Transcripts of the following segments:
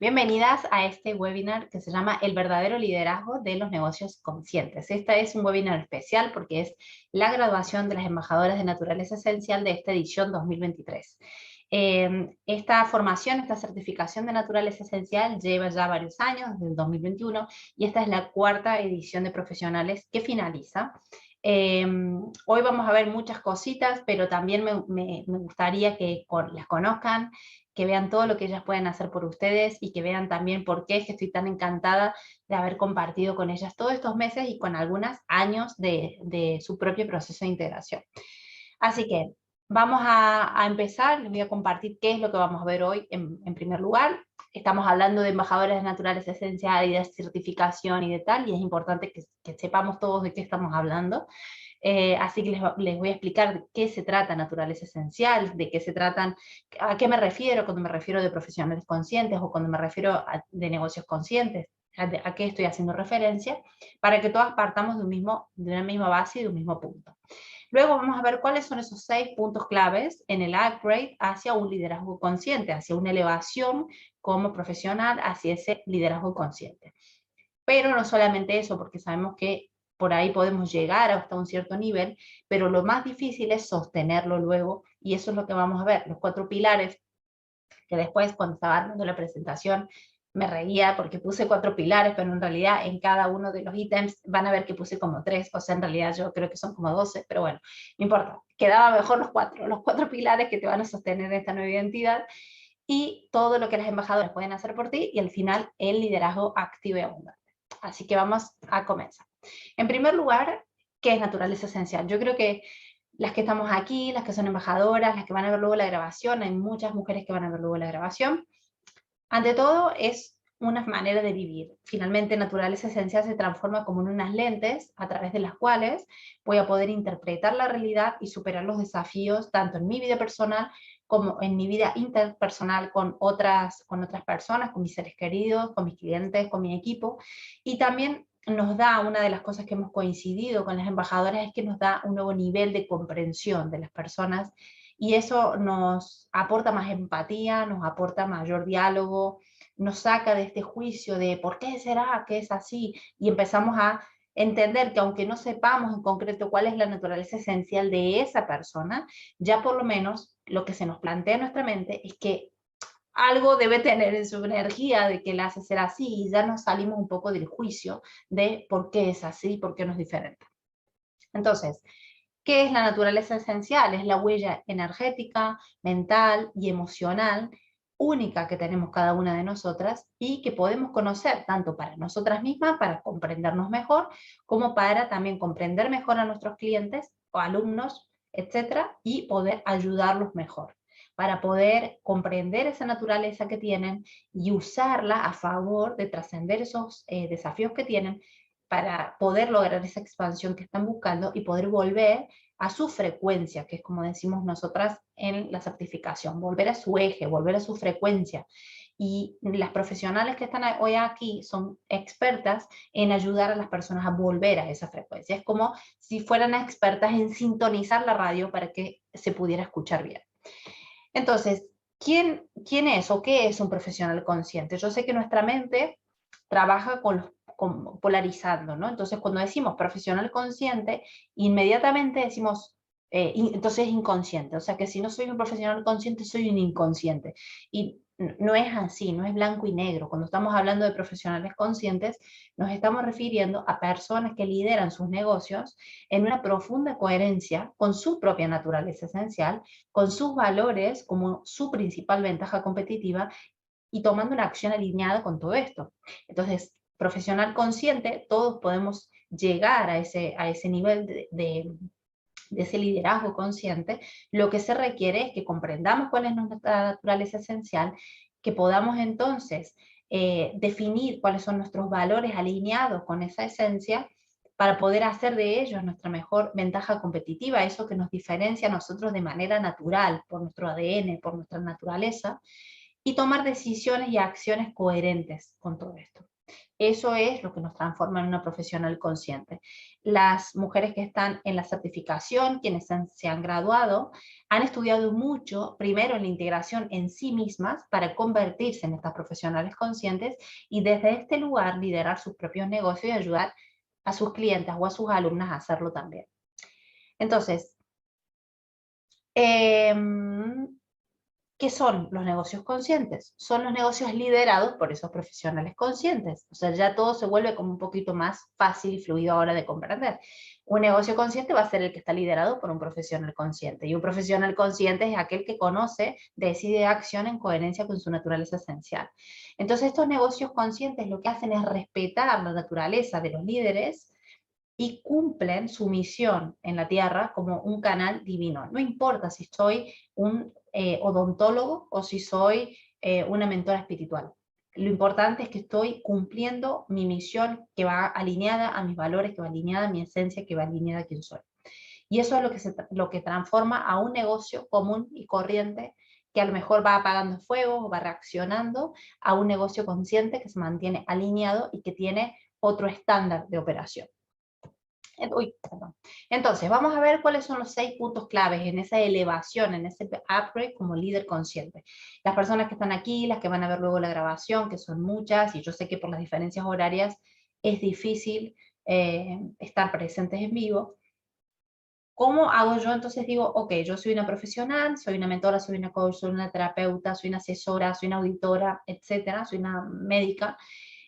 Bienvenidas a este webinar que se llama El verdadero liderazgo de los negocios conscientes. Este es un webinar especial porque es la graduación de las embajadoras de Naturaleza Esencial de esta edición 2023. Esta formación, esta certificación de Naturaleza Esencial lleva ya varios años, desde el 2021, y esta es la cuarta edición de profesionales que finaliza. Hoy vamos a ver muchas cositas, pero también me gustaría que las conozcan, que vean todo lo que ellas pueden hacer por ustedes y que vean también por qué es que estoy tan encantada de haber compartido con ellas todos estos meses y con algunos años de su propio proceso de integración. Así que vamos a empezar. Les voy a compartir qué es lo que vamos a ver hoy en primer lugar. Estamos hablando de embajadores naturales esenciales y de certificación y de tal, y es importante que sepamos todos de qué estamos hablando. Así que les voy a explicar de qué se trata Naturaleza Esencial, de qué se tratan, a qué me refiero cuando me refiero de profesionales conscientes o cuando me refiero de negocios conscientes, a qué estoy haciendo referencia, para que todas partamos de una misma base y de un mismo punto. Luego vamos a ver cuáles son esos 6 puntos claves en el upgrade hacia un liderazgo consciente, hacia una elevación como profesional, hacia ese liderazgo consciente. Pero no solamente eso, porque sabemos que por ahí podemos llegar hasta un cierto nivel, pero lo más difícil es sostenerlo luego, y eso es lo que vamos a ver, los 4 pilares, que después cuando estaba dando la presentación me reía porque puse 4 pilares, pero en realidad en cada uno de los ítems van a ver que puse como 3, o sea, en realidad yo creo que son como 12, pero bueno, no importa, quedaba mejor los cuatro pilares que te van a sostener esta nueva identidad, y todo lo que las embajadoras pueden hacer por ti, y al final el liderazgo activo y abundante. Así que vamos a comenzar. En primer lugar, ¿qué es Naturaleza Esencial? Yo creo que las que estamos aquí, las que son embajadoras, las que van a ver luego la grabación, hay muchas mujeres que van a ver luego la grabación. Ante todo, es una manera de vivir. Finalmente, Naturaleza Esencial se transforma como en unas lentes a través de las cuales voy a poder interpretar la realidad y superar los desafíos, tanto en mi vida personal como en mi vida interpersonal con otras personas, con mis seres queridos, con mis clientes, con mi equipo. Y también nos da, una de las cosas que hemos coincidido con las embajadoras, es que nos da un nuevo nivel de comprensión de las personas, y eso nos aporta más empatía, nos aporta mayor diálogo, nos saca de este juicio de ¿por qué será que es así? Y empezamos a entender que aunque no sepamos en concreto cuál es la naturaleza esencial de esa persona, ya por lo menos lo que se nos plantea en nuestra mente es que algo debe tener en su energía de que la hace ser así, y ya nos salimos un poco del juicio de por qué es así, por qué no es diferente. Entonces, ¿qué es la naturaleza esencial? Es la huella energética, mental y emocional única que tenemos cada una de nosotras y que podemos conocer tanto para nosotras mismas, para comprendernos mejor, como para también comprender mejor a nuestros clientes o alumnos, etcétera, y poder ayudarlos mejor, para poder comprender esa naturaleza que tienen y usarla a favor de trascender esos desafíos que tienen, para poder lograr esa expansión que están buscando y poder volver a su frecuencia, que es como decimos nosotras en la certificación, volver a su eje, volver a su frecuencia. Y las profesionales que están hoy aquí son expertas en ayudar a las personas a volver a esa frecuencia. Es como si fueran expertas en sintonizar la radio para que se pudiera escuchar bien. Entonces, ¿quién es o qué es un profesional consciente? Yo sé que nuestra mente trabaja polarizando, ¿no? Entonces, cuando decimos profesional consciente, inmediatamente decimos, entonces es inconsciente. O sea, que si no soy un profesional consciente, soy un inconsciente. Y no es así, no es blanco y negro. Cuando estamos hablando de profesionales conscientes, nos estamos refiriendo a personas que lideran sus negocios en una profunda coherencia con su propia naturaleza esencial, con sus valores como su principal ventaja competitiva, y tomando una acción alineada con todo esto. Entonces, profesional consciente, todos podemos llegar a ese nivel de ese liderazgo consciente. Lo que se requiere es que comprendamos cuál es nuestra naturaleza esencial, que podamos entonces definir cuáles son nuestros valores alineados con esa esencia, para poder hacer de ellos nuestra mejor ventaja competitiva, eso que nos diferencia a nosotros de manera natural, por nuestro ADN, por nuestra naturaleza, y tomar decisiones y acciones coherentes con todo esto. Eso es lo que nos transforma en una profesional consciente. Las mujeres que están en la certificación, quienes se han graduado, han estudiado mucho, primero en la integración en sí mismas para convertirse en estas profesionales conscientes y desde este lugar liderar sus propios negocios y ayudar a sus clientes o a sus alumnas a hacerlo también. Entonces, eh, ¿qué son los negocios conscientes? Son los negocios liderados por esos profesionales conscientes. O sea, ya todo se vuelve como un poquito más fácil y fluido ahora de comprender. Un negocio consciente va a ser el que está liderado por un profesional consciente. Y un profesional consciente es aquel que conoce, decide acción en coherencia con su naturaleza esencial. Entonces, estos negocios conscientes lo que hacen es respetar la naturaleza de los líderes y cumplen su misión en la Tierra como un canal divino. No importa si soy un odontólogo o si soy una mentora espiritual. Lo importante es que estoy cumpliendo mi misión que va alineada a mis valores, que va alineada a mi esencia, que va alineada a quién soy. Y eso es lo que transforma a un negocio común y corriente que a lo mejor va apagando fuego o va reaccionando a un negocio consciente que se mantiene alineado y que tiene otro estándar de operación. Uy, perdón. Entonces, vamos a ver cuáles son los 6 puntos claves en esa elevación, en ese upgrade como líder consciente. Las personas que están aquí, las que van a ver luego la grabación, que son muchas, y yo sé que por las diferencias horarias es difícil estar presentes en vivo. ¿Cómo hago yo? Entonces digo, ok, yo soy una profesional, soy una mentora, soy una coach, soy una terapeuta, soy una asesora, soy una auditora, etcétera, soy una médica,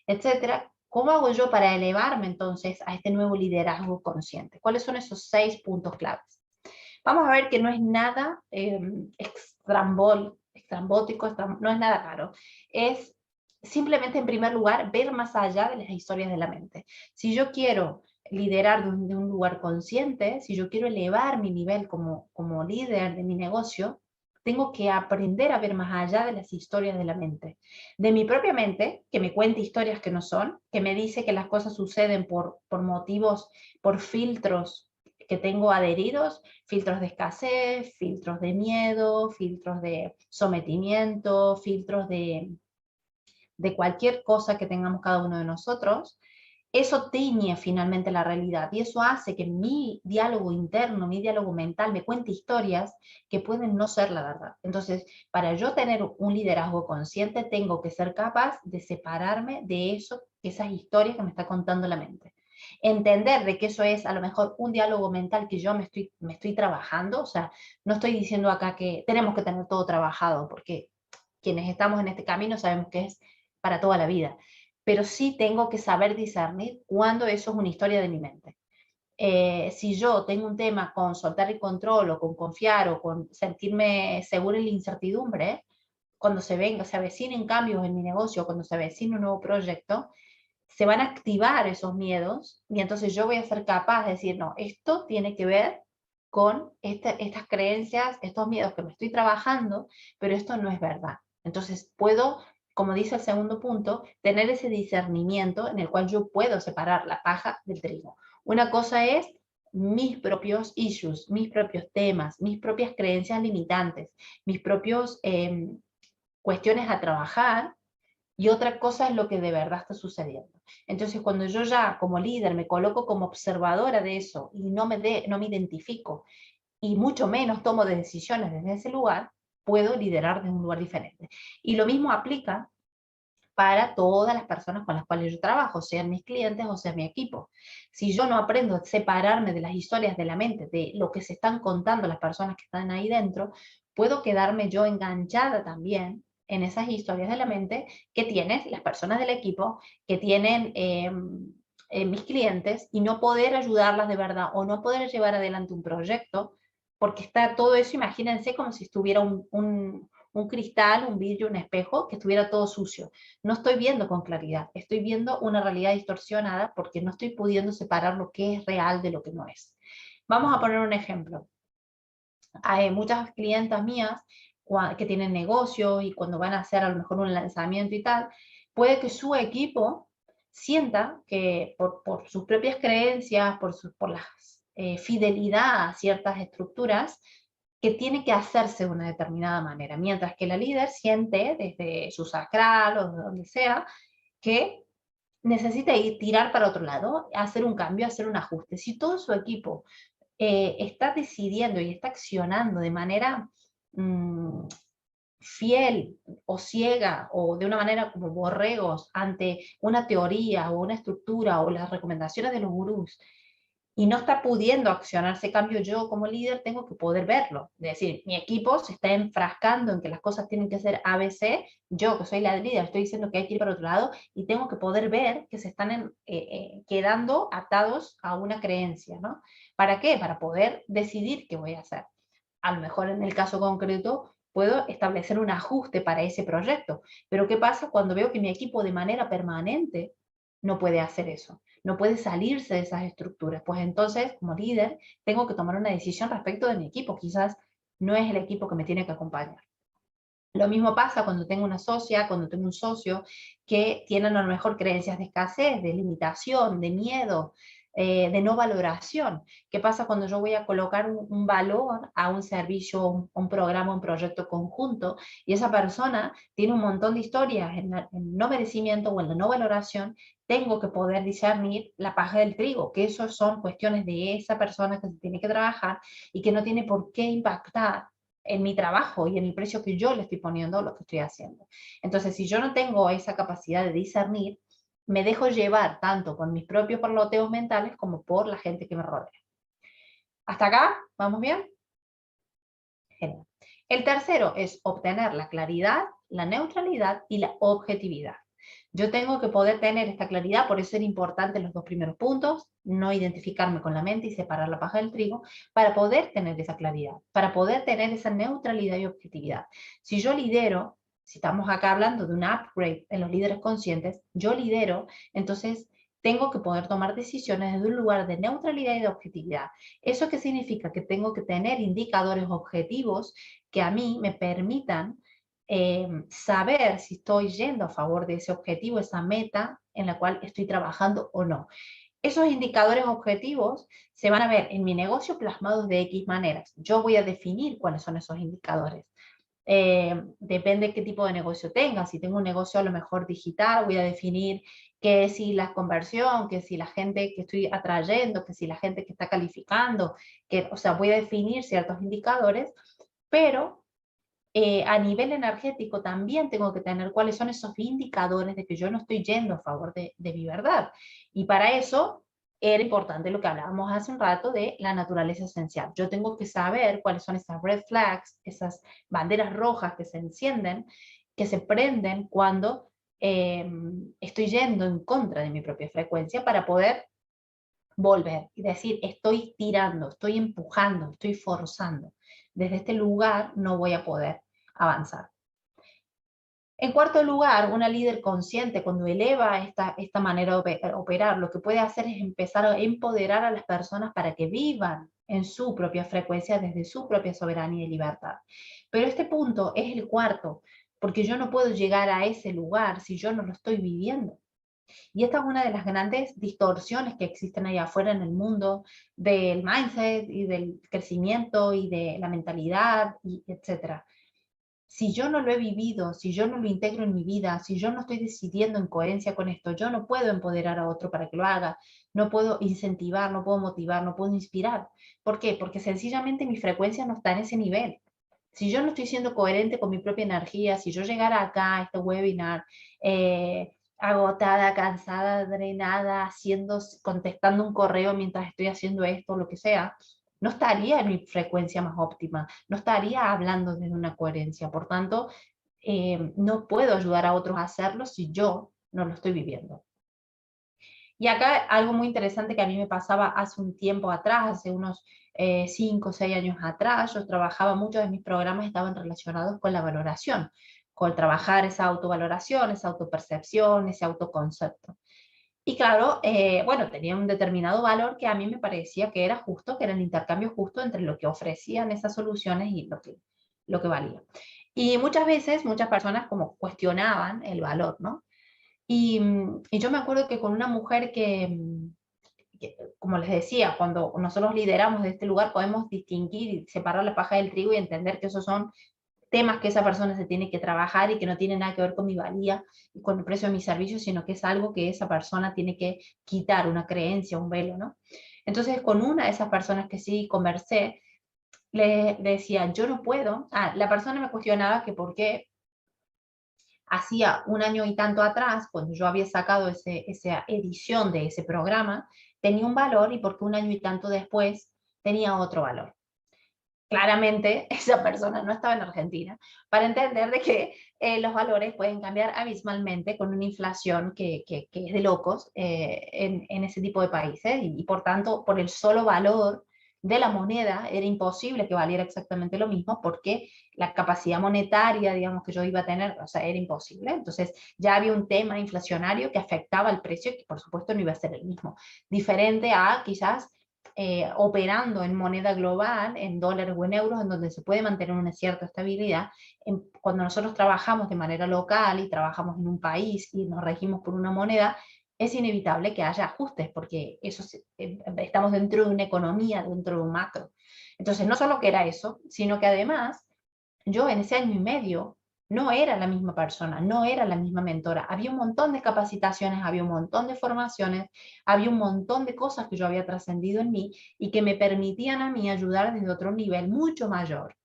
etcétera. ¿Cómo hago yo para elevarme entonces a este nuevo liderazgo consciente? ¿Cuáles son esos 6 puntos claves? Vamos a ver que no es nada extrambótico, no es nada raro. Es simplemente, en primer lugar, ver más allá de las historias de la mente. Si yo quiero liderar de un lugar consciente, si yo quiero elevar mi nivel como líder de mi negocio, tengo que aprender a ver más allá de las historias de la mente. De mi propia mente, que me cuente historias que no son, que me dice que las cosas suceden por motivos, por filtros que tengo adheridos, filtros de escasez, filtros de miedo, filtros de sometimiento, filtros de cualquier cosa que tengamos cada uno de nosotros. Eso tiñe finalmente la realidad y eso hace que mi diálogo interno, mi diálogo mental me cuente historias que pueden no ser la verdad. Entonces, para yo tener un liderazgo consciente, tengo que ser capaz de separarme de eso, esas historias que me está contando la mente. Entender de que eso es a lo mejor un diálogo mental que yo me estoy trabajando, o sea, no estoy diciendo acá que tenemos que tener todo trabajado, porque quienes estamos en este camino sabemos que es para toda la vida, pero sí tengo que saber discernir cuándo eso es una historia de mi mente. Si yo tengo un tema con soltar el control o con confiar o con sentirme segura en la incertidumbre, cuando se avecinen cambios en mi negocio, cuando se avecine un nuevo proyecto, se van a activar esos miedos y entonces yo voy a ser capaz de decir, no, esto tiene que ver con estas creencias, estos miedos que me estoy trabajando, pero esto no es verdad. Entonces puedo, como dice el segundo punto, tener ese discernimiento en el cual yo puedo separar la paja del trigo. Una cosa es mis propios issues, mis propios temas, mis propias creencias limitantes, mis propios cuestiones a trabajar, y otra cosa es lo que de verdad está sucediendo. Entonces, cuando yo ya como líder me coloco como observadora de eso y no me identifico y mucho menos tomo decisiones desde ese lugar, puedo liderar desde un lugar diferente. Y lo mismo aplica para todas las personas con las cuales yo trabajo, sean mis clientes o sea mi equipo. Si yo no aprendo a separarme de las historias de la mente, de lo que se están contando las personas que están ahí dentro, puedo quedarme yo enganchada también en esas historias de la mente que tienen las personas del equipo, que tienen mis clientes, y no poder ayudarlas de verdad o no poder llevar adelante un proyecto, porque está todo eso, imagínense como si estuviera un cristal, un vidrio, un espejo, que estuviera todo sucio. No estoy viendo con claridad, estoy viendo una realidad distorsionada porque no estoy pudiendo separar lo que es real de lo que no es. Vamos a poner un ejemplo. Hay muchas clientas mías que tienen negocios y cuando van a hacer a lo mejor un lanzamiento y tal, puede que su equipo sienta que por sus propias creencias, por la fidelidad a ciertas estructuras, que tiene que hacerse de una determinada manera, mientras que la líder siente desde su sacral o de donde sea que necesita ir tirar para otro lado, hacer un cambio, hacer un ajuste. Si todo su equipo está decidiendo y está accionando de manera fiel o ciega o de una manera como borregos ante una teoría o una estructura o las recomendaciones de los gurús, y no está pudiendo accionar ese cambio, yo como líder tengo que poder verlo. Es decir, mi equipo se está enfrascando en que las cosas tienen que ser ABC, yo que soy la líder estoy diciendo que hay que ir para otro lado y tengo que poder ver que se están quedando atados a una creencia, ¿no? ¿Para qué? Para poder decidir qué voy a hacer. A lo mejor en el caso concreto puedo establecer un ajuste para ese proyecto, pero ¿qué pasa cuando veo que mi equipo de manera permanente no puede hacer eso? No puede salirse de esas estructuras. Pues entonces, como líder, tengo que tomar una decisión respecto de mi equipo. Quizás no es el equipo que me tiene que acompañar. Lo mismo pasa cuando tengo una socia, cuando tengo un socio que tienen a lo mejor creencias de escasez, de limitación, de miedo, de no valoración. ¿Qué pasa cuando yo voy a colocar un valor a un servicio, un programa, un proyecto conjunto, y esa persona tiene un montón de historias en no merecimiento o en la no valoración? Tengo que poder discernir la paja del trigo, que eso son cuestiones de esa persona que se tiene que trabajar y que no tiene por qué impactar en mi trabajo y en el precio que yo le estoy poniendo a lo que estoy haciendo. Entonces, si yo no tengo esa capacidad de discernir, me dejo llevar tanto por mis propios parloteos mentales como por la gente que me rodea. ¿Hasta acá? ¿Vamos bien? Genial. El tercero es obtener la claridad, la neutralidad y la objetividad. Yo tengo que poder tener esta claridad, por eso es importante los dos primeros puntos, no identificarme con la mente y separar la paja del trigo, para poder tener esa claridad, para poder tener esa neutralidad y objetividad. Si yo lidero, si estamos acá hablando de un upgrade en los líderes conscientes, yo lidero, entonces tengo que poder tomar decisiones desde un lugar de neutralidad y de objetividad. ¿Eso qué significa? Que tengo que tener indicadores objetivos que a mí me permitan saber si estoy yendo a favor de ese objetivo, esa meta en la cual estoy trabajando o no. Esos indicadores objetivos se van a ver en mi negocio plasmados de X maneras. Yo voy a definir cuáles son esos indicadores. Depende qué tipo de negocio tenga. Si tengo un negocio a lo mejor digital, voy a definir que si la conversión, que si la gente que estoy atrayendo, que si la gente que está calificando, o sea, voy a definir ciertos indicadores, pero a nivel energético también tengo que tener cuáles son esos indicadores de que yo no estoy yendo a favor de mi verdad. Y para eso era importante lo que hablábamos hace un rato de la naturaleza esencial. Yo tengo que saber cuáles son esas red flags, esas banderas rojas que se encienden, que se prenden cuando estoy yendo en contra de mi propia frecuencia para poder volver y decir, estoy tirando, estoy empujando, estoy forzando. Desde este lugar no voy a poder avanzar. En cuarto lugar, una líder consciente, cuando eleva esta manera de operar, lo que puede hacer es empezar a empoderar a las personas para que vivan en su propia frecuencia, desde su propia soberanía y libertad. Pero este punto es el cuarto, porque yo no puedo llegar a ese lugar si yo no lo estoy viviendo. Y esta es una de las grandes distorsiones que existen ahí afuera en el mundo del mindset y del crecimiento y de la mentalidad, y etcétera. Si yo no lo he vivido, si yo no lo integro en mi vida, si yo no estoy decidiendo en coherencia con esto, yo no puedo empoderar a otro para que lo haga, no puedo incentivar, no puedo motivar, no puedo inspirar. ¿Por qué? Porque sencillamente mi frecuencia no está en ese nivel. Si yo no estoy siendo coherente con mi propia energía, si yo llegara acá a este webinar agotada, cansada, drenada, contestando un correo mientras estoy haciendo esto, lo que sea, no estaría en mi frecuencia más óptima, no estaría hablando desde una coherencia. Por tanto, no puedo ayudar a otros a hacerlo si yo no lo estoy viviendo. Y acá algo muy interesante que a mí me pasaba hace un tiempo atrás, hace unos 5 o 6 años atrás, yo trabajaba, muchos de mis programas estaban relacionados con la valoración, con trabajar esa autovaloración, esa autopercepción, ese autoconcepto. Y claro, bueno, tenía un determinado valor que a mí me parecía que era justo, que era el intercambio justo entre lo que ofrecían esas soluciones y lo que valía. Y muchas veces, muchas personas como cuestionaban el valor, ¿no? Y yo me acuerdo que con una mujer que, como les decía, cuando nosotros lideramos de este lugar podemos distinguir y separar la paja del trigo y entender que esos son temas que esa persona se tiene que trabajar y que no tiene nada que ver con mi valía y con el precio de mis servicios, sino que es algo que esa persona tiene que quitar, una creencia, un velo, ¿no? Entonces, con una de esas personas que sí conversé, le decía, yo no puedo. La persona me cuestionaba que por qué hacía un año y tanto atrás, cuando yo había sacado esa edición de ese programa, tenía un valor y porque un año y tanto después tenía otro valor. Claramente esa persona no estaba en Argentina para entender de que los valores pueden cambiar abismalmente con una inflación que es de locos en ese tipo de países y por tanto por el solo valor de la moneda era imposible que valiera exactamente lo mismo porque la capacidad monetaria, digamos, que yo iba a tener, o sea, era imposible. Entonces ya había un tema inflacionario que afectaba al precio y que por supuesto no iba a ser el mismo. Diferente a quizás operando en moneda global, en dólares o en euros, en donde se puede mantener una cierta estabilidad. Cuando nosotros trabajamos de manera local y trabajamos en un país y nos regimos por una moneda, es inevitable que haya ajustes, porque estamos dentro de una economía, dentro de un macro. Entonces, no solo que era eso, sino que además, yo en ese año y medio no era la misma persona, no era la misma mentora. Había un montón de capacitaciones, había un montón de formaciones, había un montón de cosas que yo había trascendido en mí y que me permitían a mí ayudar desde otro nivel mucho mayor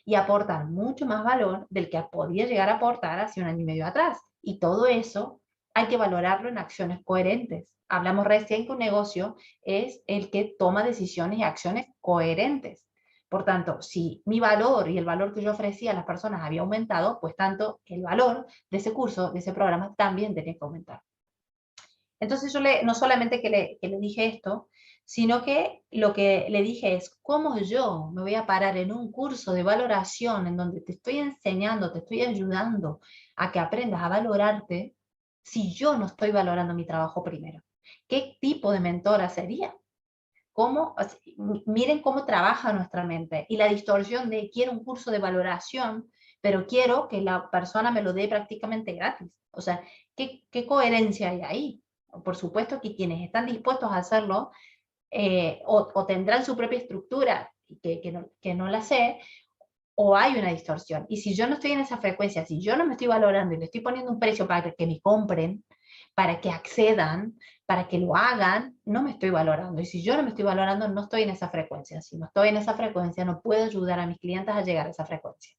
y aportar mucho más valor del que podía llegar a aportar hace un año y medio atrás. Y todo eso hay que valorarlo en acciones coherentes. Hablamos recién que un negocio es el que toma decisiones y acciones coherentes. Por tanto, si mi valor y el valor que yo ofrecía a las personas había aumentado, pues tanto el valor de ese curso, de ese programa, también tenía que aumentar. Entonces yo no solamente que le dije esto, sino que lo que le dije es, ¿cómo yo me voy a parar en un curso de valoración en donde te estoy enseñando, te estoy ayudando a que aprendas a valorarte si yo no estoy valorando mi trabajo primero? ¿Qué tipo de mentora sería? Miren cómo trabaja nuestra mente y la distorsión de quiero un curso de valoración, pero quiero que la persona me lo dé prácticamente gratis. O sea, ¿qué coherencia hay ahí? Por supuesto que quienes están dispuestos a hacerlo o tendrán su propia estructura que no la sé, o hay una distorsión. Y si yo no estoy en esa frecuencia, si yo no me estoy valorando y le estoy poniendo un precio para que me compren, para que accedan, para que lo hagan, no me estoy valorando. Y si yo no me estoy valorando, no estoy en esa frecuencia. Si no estoy en esa frecuencia, no puedo ayudar a mis clientes a llegar a esa frecuencia.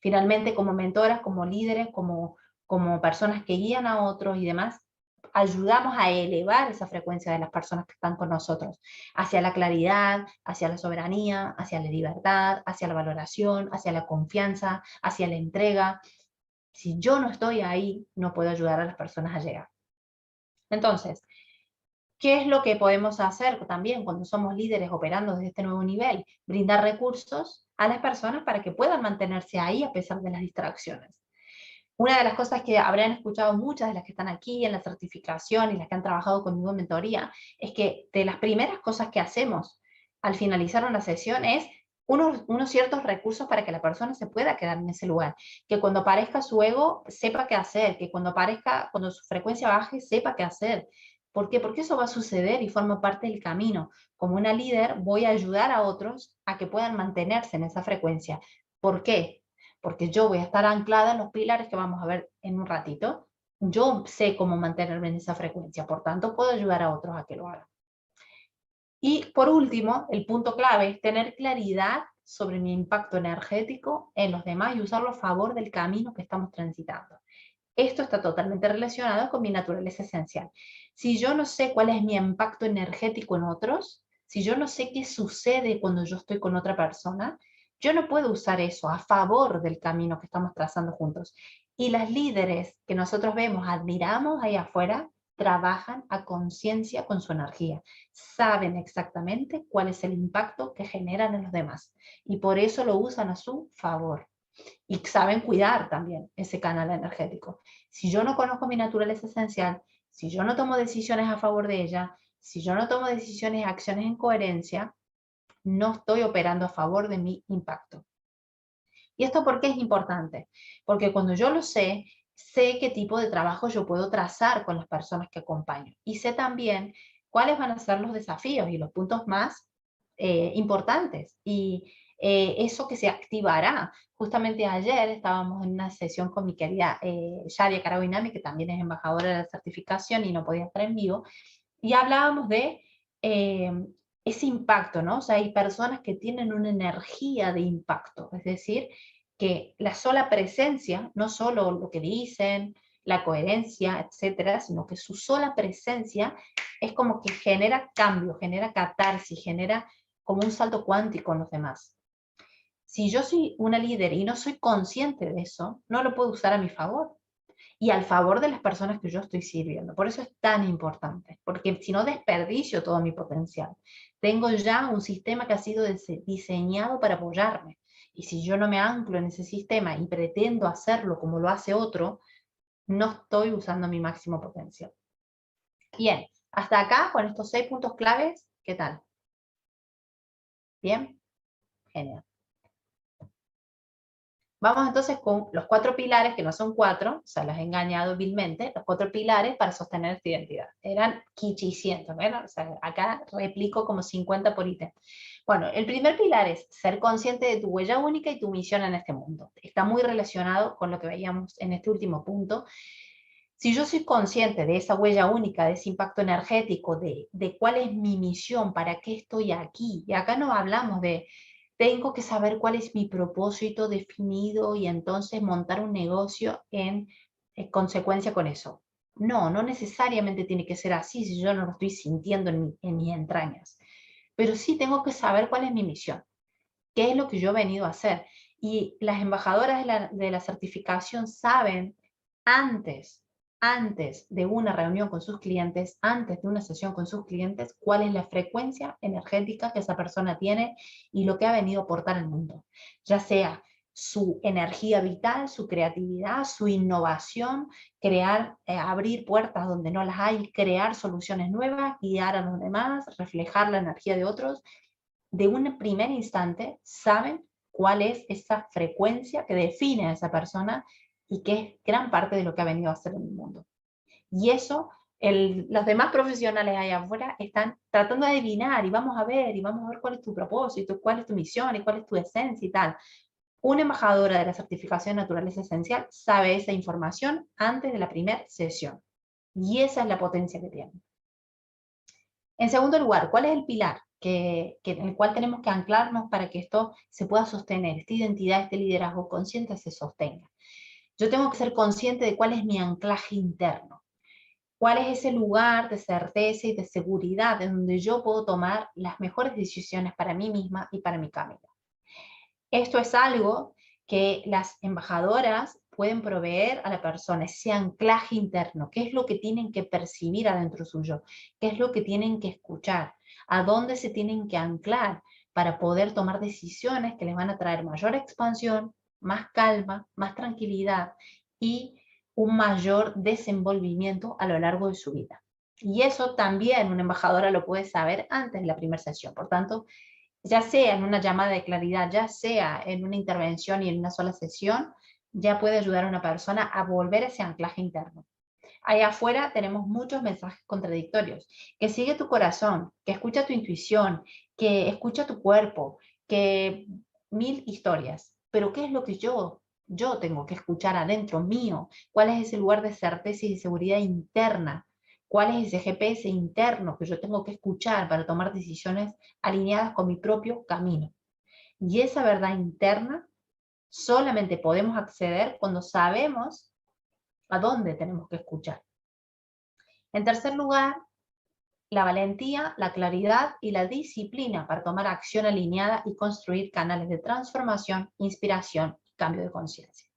Finalmente, como mentoras, como líderes, como personas que guían a otros y demás, ayudamos a elevar esa frecuencia de las personas que están con nosotros, hacia la claridad, hacia la soberanía, hacia la libertad, hacia la valoración, hacia la confianza, hacia la entrega. Si yo no estoy ahí, no puedo ayudar a las personas a llegar. Entonces, ¿qué es lo que podemos hacer también cuando somos líderes operando desde este nuevo nivel? Brindar recursos a las personas para que puedan mantenerse ahí a pesar de las distracciones. Una de las cosas que habrán escuchado muchas de las que están aquí en la certificación y las que han trabajado conmigo en mentoría, es que de las primeras cosas que hacemos al finalizar una sesión es unos ciertos recursos para que la persona se pueda quedar en ese lugar. Que cuando aparezca su ego, sepa qué hacer. Que cuando su frecuencia baje, sepa qué hacer. ¿Por qué? Porque eso va a suceder y forma parte del camino. Como una líder, voy a ayudar a otros a que puedan mantenerse en esa frecuencia. ¿Por qué? Porque yo voy a estar anclada en los pilares que vamos a ver en un ratito. Yo sé cómo mantenerme en esa frecuencia, por tanto puedo ayudar a otros a que lo hagan. Y por último, el punto clave es tener claridad sobre mi impacto energético en los demás y usarlo a favor del camino que estamos transitando. Esto está totalmente relacionado con mi naturaleza esencial. Si yo no sé cuál es mi impacto energético en otros, si yo no sé qué sucede cuando yo estoy con otra persona, yo no puedo usar eso a favor del camino que estamos trazando juntos. Y las líderes que nosotros vemos, admiramos ahí afuera, trabajan a conciencia con su energía. Saben exactamente cuál es el impacto que generan en los demás. Y por eso lo usan a su favor y saben cuidar también ese canal energético. Si yo no conozco mi naturaleza esencial, si yo no tomo decisiones a favor de ella, si yo no tomo decisiones y acciones en coherencia, no estoy operando a favor de mi impacto. ¿Y esto por qué es importante? Porque cuando yo lo sé, sé qué tipo de trabajo yo puedo trazar con las personas que acompaño. Y sé también cuáles van a ser los desafíos y los puntos más importantes. Y eso que se activará. Justamente ayer estábamos en una sesión con mi querida Shadia Carabinami, que también es embajadora de la certificación y no podía estar en vivo, y hablábamos de eh, ese impacto, ¿no? O sea, hay personas que tienen una energía de impacto, es decir, que la sola presencia, no solo lo que dicen, la coherencia, etcétera, sino que su sola presencia es como que genera cambio, genera catarsis, genera como un salto cuántico en los demás. Si yo soy una líder y no soy consciente de eso, no lo puedo usar a mi favor y al favor de las personas que yo estoy sirviendo. Por eso es tan importante, porque si no desperdicio todo mi potencial. Tengo ya un sistema que ha sido diseñado para apoyarme. Y si yo no me anclo en ese sistema y pretendo hacerlo como lo hace otro, no estoy usando mi máximo potencial. Bien, hasta acá con estos 6 puntos claves, ¿qué tal? Bien, genial. Vamos entonces con los 4 pilares, que no son 4, o sea, los he engañado vilmente, los 4 pilares para sostener esta identidad. Eran 500, ¿verdad? O sea, acá replico como 50 por ítem. Bueno, el primer pilar es ser consciente de tu huella única y tu misión en este mundo. Está muy relacionado con lo que veíamos en este último punto. Si yo soy consciente de esa huella única, de ese impacto energético, de cuál es mi misión, para qué estoy aquí, y acá no hablamos de tengo que saber cuál es mi propósito definido y entonces montar un negocio en consecuencia con eso. No, no necesariamente tiene que ser así si yo no lo estoy sintiendo en mis entrañas. Pero sí tengo que saber cuál es mi misión, qué es lo que yo he venido a hacer. Y las embajadoras de la certificación saben antes, antes de una reunión con sus clientes, antes de una sesión con sus clientes, cuál es la frecuencia energética que esa persona tiene y lo que ha venido a aportar al mundo. Ya sea su energía vital, su creatividad, su innovación, crear, abrir puertas donde no las hay, crear soluciones nuevas, guiar a los demás, reflejar la energía de otros. De un primer instante saben cuál es esa frecuencia que define a esa persona y que es gran parte de lo que ha venido a hacer en el mundo. Y eso, los demás profesionales allá afuera están tratando de adivinar y vamos a ver cuál es tu propósito, cuál es tu misión y cuál es tu esencia y tal. Una embajadora de la certificación de naturaleza esencial sabe esa información antes de la primera sesión. Y esa es la potencia que tiene. En segundo lugar, ¿cuál es el pilar en el cual tenemos que anclarnos para que esto se pueda sostener, esta identidad, este liderazgo consciente se sostenga? Yo tengo que ser consciente de cuál es mi anclaje interno, cuál es ese lugar de certeza y de seguridad en donde yo puedo tomar las mejores decisiones para mí misma y para mi camino. Esto es algo que las embajadoras pueden proveer a la persona, ese anclaje interno, qué es lo que tienen que percibir adentro suyo, qué es lo que tienen que escuchar, a dónde se tienen que anclar para poder tomar decisiones que les van a traer mayor expansión, más calma, más tranquilidad y un mayor desenvolvimiento a lo largo de su vida. Y eso también una embajadora lo puede saber antes de la primera sesión. Por tanto, ya sea en una llamada de claridad, ya sea en una intervención y en una sola sesión, ya puede ayudar a una persona a volver a ese anclaje interno. Allá afuera tenemos muchos mensajes contradictorios, que sigue tu corazón, que escucha tu intuición, que escucha tu cuerpo, que mil historias. Pero ¿qué es lo que yo tengo que escuchar adentro mío? ¿Cuál es ese lugar de certeza y de seguridad interna? ¿Cuál es ese GPS interno que yo tengo que escuchar para tomar decisiones alineadas con mi propio camino? Y esa verdad interna solamente podemos acceder cuando sabemos a dónde tenemos que escuchar. En tercer lugar, la valentía, la claridad y la disciplina para tomar acción alineada y construir canales de transformación, inspiración y cambio de conciencia.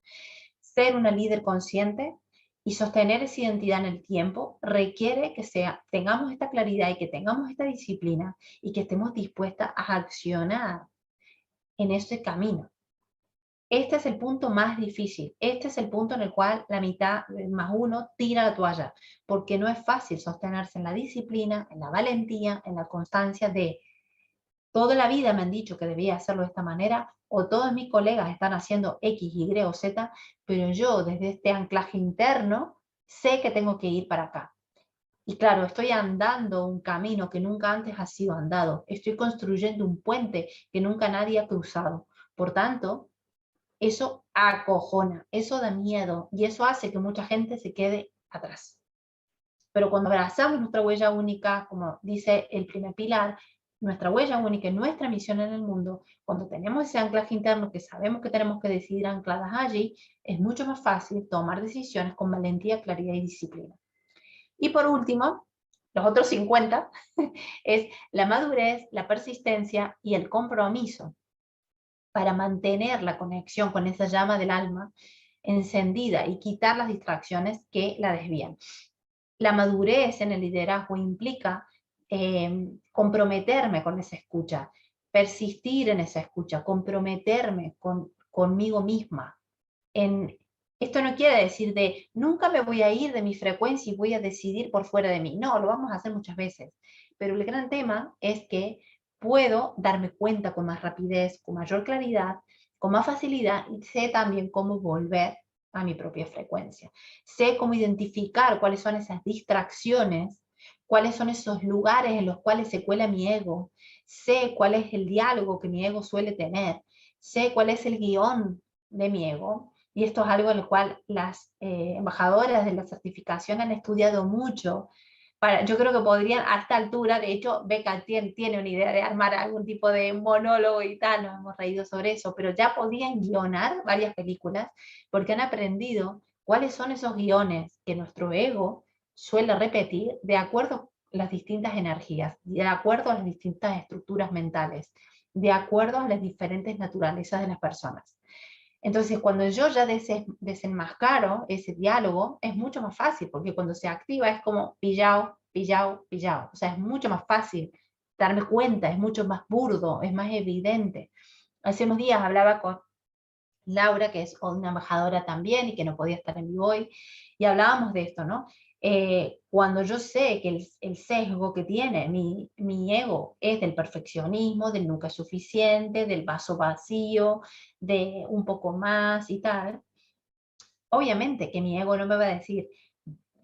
Ser una líder consciente y sostener esa identidad en el tiempo requiere que tengamos esta claridad y que tengamos esta disciplina y que estemos dispuestas a accionar en ese camino. Este es el punto más difícil. Este es el punto en el cual la mitad más uno tira la toalla, porque no es fácil sostenerse en la disciplina, en la valentía, en la constancia de toda la vida me han dicho que debía hacerlo de esta manera, o todos mis colegas están haciendo X, Y o Z, pero yo desde este anclaje interno sé que tengo que ir para acá. Y claro, estoy andando un camino que nunca antes ha sido andado. Estoy construyendo un puente que nunca nadie ha cruzado. Por tanto, eso acojona, eso da miedo y eso hace que mucha gente se quede atrás. Pero cuando abrazamos nuestra huella única, como dice el primer pilar, nuestra huella única y nuestra misión en el mundo, cuando tenemos ese anclaje interno que sabemos que tenemos que decidir ancladas allí, es mucho más fácil tomar decisiones con valentía, claridad y disciplina. Y por último, los otros 50, es la madurez, la persistencia y el compromiso para mantener la conexión con esa llama del alma encendida y quitar las distracciones que la desvían. La madurez en el liderazgo implica comprometerme con esa escucha, persistir en esa escucha, comprometerme conmigo misma. Esto no quiere decir de nunca me voy a ir de mi frecuencia y voy a decidir por fuera de mí. No, lo vamos a hacer muchas veces. Pero el gran tema es que puedo darme cuenta con más rapidez, con mayor claridad, con más facilidad y sé también cómo volver a mi propia frecuencia. Sé cómo identificar cuáles son esas distracciones, cuáles son esos lugares en los cuales se cuela mi ego, sé cuál es el diálogo que mi ego suele tener, sé cuál es el guión de mi ego, y esto es algo en lo cual las embajadoras de la certificación han estudiado mucho. Yo creo que podrían, a esta altura, de hecho, Becca tiene una idea de armar algún tipo de monólogo y tal, nos hemos reído sobre eso, pero ya podían guionar varias películas porque han aprendido cuáles son esos guiones que nuestro ego suele repetir de acuerdo a las distintas energías, de acuerdo a las distintas estructuras mentales, de acuerdo a las diferentes naturalezas de las personas. Entonces, cuando yo ya desenmascaro ese diálogo, es mucho más fácil, porque cuando se activa es como pillao, pillao, pillao. O sea, es mucho más fácil darme cuenta, es mucho más burdo, es más evidente. Hace unos días hablaba con Laura, que es una embajadora también y que no podía estar en vivo hoy, y hablábamos de esto, ¿no? Cuando yo sé que el sesgo que tiene mi ego es del perfeccionismo, del nunca es suficiente, del vaso vacío, de un poco más y tal, obviamente que mi ego no me va a decir,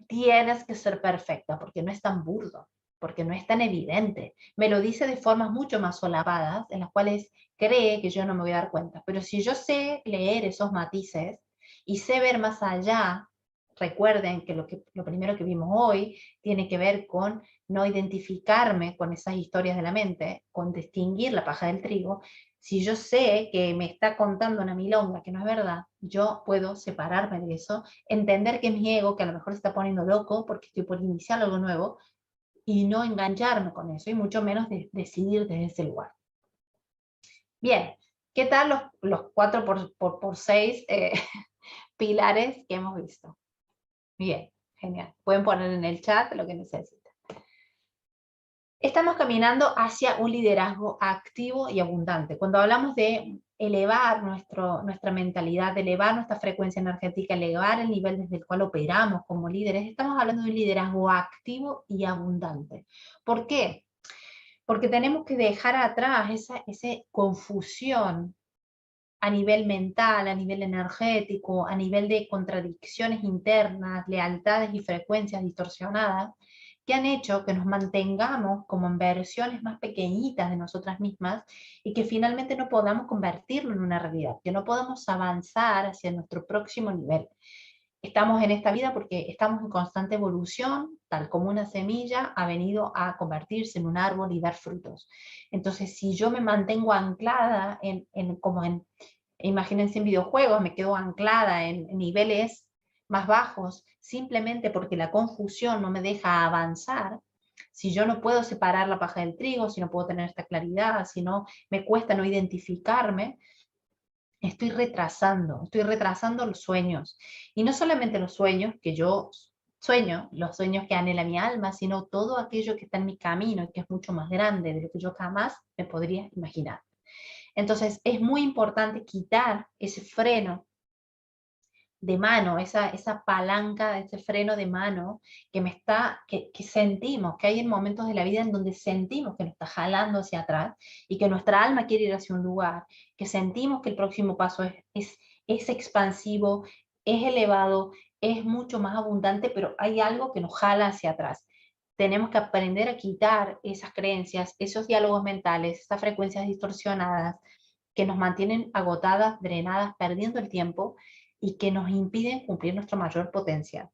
tienes que ser perfecta, porque no es tan burdo, porque no es tan evidente. Me lo dice de formas mucho más solapadas, en las cuales cree que yo no me voy a dar cuenta. Pero si yo sé leer esos matices y sé ver más allá, recuerden que lo primero que vimos hoy tiene que ver con no identificarme con esas historias de la mente, con distinguir la paja del trigo. Si yo sé que me está contando una milonga que no es verdad, yo puedo separarme de eso, entender que es mi ego, que a lo mejor se está poniendo loco porque estoy por iniciar algo nuevo, y no engancharme con eso, y mucho menos decidir desde ese lugar. Bien, ¿qué tal los 4 por 6 pilares que hemos visto? Bien, genial. Pueden poner en el chat lo que necesiten. Estamos caminando hacia un liderazgo activo y abundante. Cuando hablamos de elevar nuestra mentalidad, de elevar nuestra frecuencia energética, elevar el nivel desde el cual operamos como líderes, estamos hablando de un liderazgo activo y abundante. ¿Por qué? Porque tenemos que dejar atrás esa confusión a nivel mental, a nivel energético, a nivel de contradicciones internas, lealtades y frecuencias distorsionadas, que han hecho que nos mantengamos como en versiones más pequeñitas de nosotras mismas y que finalmente no podamos convertirlo en una realidad, que no podamos avanzar hacia nuestro próximo nivel. Estamos en esta vida porque estamos en constante evolución, tal como una semilla ha venido a convertirse en un árbol y dar frutos. Entonces, si yo me mantengo anclada imagínense en videojuegos, me quedo anclada en niveles más bajos, simplemente porque la confusión no me deja avanzar, si yo no puedo separar la paja del trigo, si no puedo tener esta claridad, si no me cuesta no identificarme, estoy retrasando los sueños. Y no solamente los sueños que yo sueño, los sueños que anhela mi alma, sino todo aquello que está en mi camino y que es mucho más grande de lo que yo jamás me podría imaginar. Entonces es muy importante quitar ese freno de mano, esa palanca, ese freno de mano que sentimos, que hay en momentos de la vida en donde sentimos que nos está jalando hacia atrás y que nuestra alma quiere ir hacia un lugar, que sentimos que el próximo paso es expansivo, es elevado, es mucho más abundante, pero hay algo que nos jala hacia atrás. tenemos que aprender a quitar esas creencias, esos diálogos mentales, esas frecuencias distorsionadas que nos mantienen agotadas, drenadas, perdiendo el tiempo y que nos impiden cumplir nuestro mayor potencial.